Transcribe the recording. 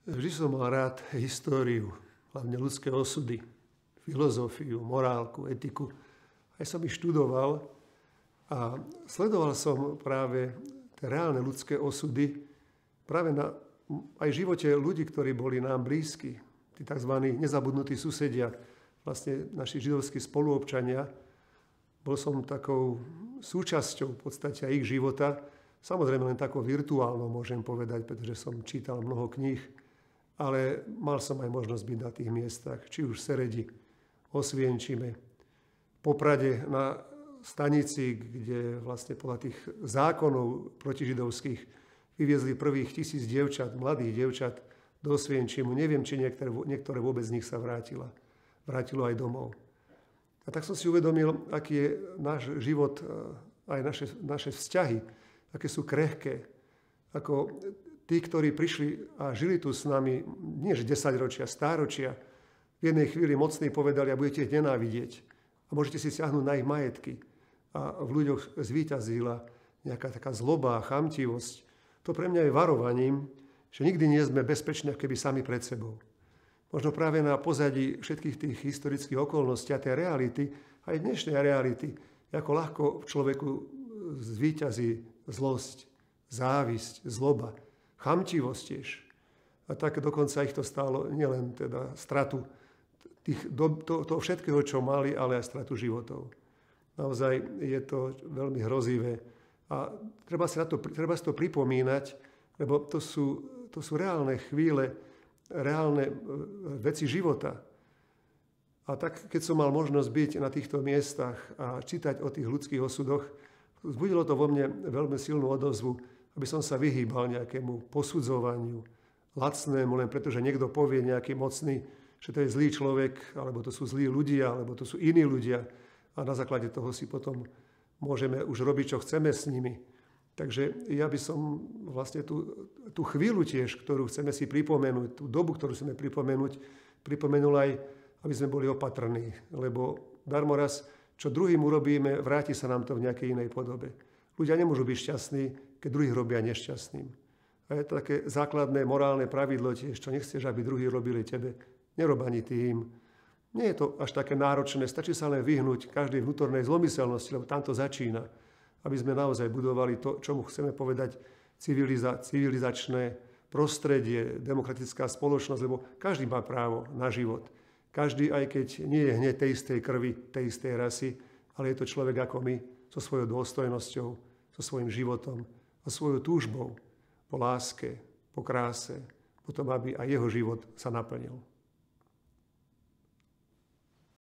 Vždy som mal rád históriu, hlavne ľudské osudy, filozofiu, morálku, etiku. Aj som ich študoval a sledoval som práve tie reálne ľudské osudy práve na aj živote ľudí, ktorí boli nám blízki. Tí tzv. Nezabudnutí susedia, vlastne naši židovskí spoluobčania. Bol som takou súčasťou v podstate ich života. Samozrejme len takou virtuálnou, môžem povedať, pretože som čítal mnoho kníh, ale mal som aj možnosť byť na tých miestach, či už v Seredi, Osvienčime, Poprade na stanici, kde vlastne podľa tých zákonov protižidovských vyviezli prvých 1000 dievčat, mladých dievčat do Osvienčimu. Neviem, či niektoré vôbec z nich sa vrátilo aj domov. A tak som si uvedomil, aký je náš život, aj naše vzťahy, aké sú krehké. Ako tí, ktorí prišli a žili tu s nami, nie že 10 ročia, stáročia, v jednej chvíli mocní povedali, a budete ich nenávidieť. A môžete si siahnuť na ich majetky. A v ľuďoch zvíťazila nejaká taká zloba, chamtivosť. To pre mňa je varovaním, že nikdy nie sme bezpeční, keby sami pred sebou. Možno práve na pozadí všetkých tých historických okolností a tej reality, aj dnešnej reality, ako ľahko v človeku zvíťazí zlosť, závisť, zloba, chamtivosť tiež. A tak dokonca ich to stálo nielen teda stratu toho všetkého, čo mali, ale aj stratu životov. Naozaj je to veľmi hrozivé. A treba si to pripomínať, lebo to sú reálne chvíle, reálne veci života. A tak, keď som mal možnosť byť na týchto miestach a čítať o tých ľudských osudoch, vzbudilo to vo mne veľmi silnú odozvu, aby som sa vyhýbal nejakému posudzovaniu lacnému, len preto, že niekto povie nejaký mocný, že to je zlý človek, alebo to sú zlí ľudia, alebo to sú iní ľudia. A na základe toho si potom môžeme už robiť, čo chceme s nimi. Takže ja by som vlastne tú chvíľu tiež, ktorú chceme si pripomenúť, tú dobu, ktorú chceme pripomenul aj, aby sme boli opatrní. Lebo darmoraz, čo druhým urobíme, vráti sa nám to v nejakej inej podobe. Ľudia nemôžu byť šťastní, keď druhých robia nešťastným. A je to také základné morálne pravidlo tiež, čo nechceš, aby druhí robili tebe. Nerob ani tým. Nie je to až také náročné, stačí sa len vyhnúť každej vnútornej zlomyselnosti, lebo tam to začína. Aby sme naozaj budovali to, čomu chceme povedať civilizačné prostredie, demokratická spoločnosť, lebo každý má právo na život. Každý, aj keď nie je hneď tej istej krvi, tej istej rasy, ale je to človek ako my, so svojou dôstojnosťou, so svojím životom a svojou túžbou po láske, po kráse, po tom, aby aj jeho život sa naplnil.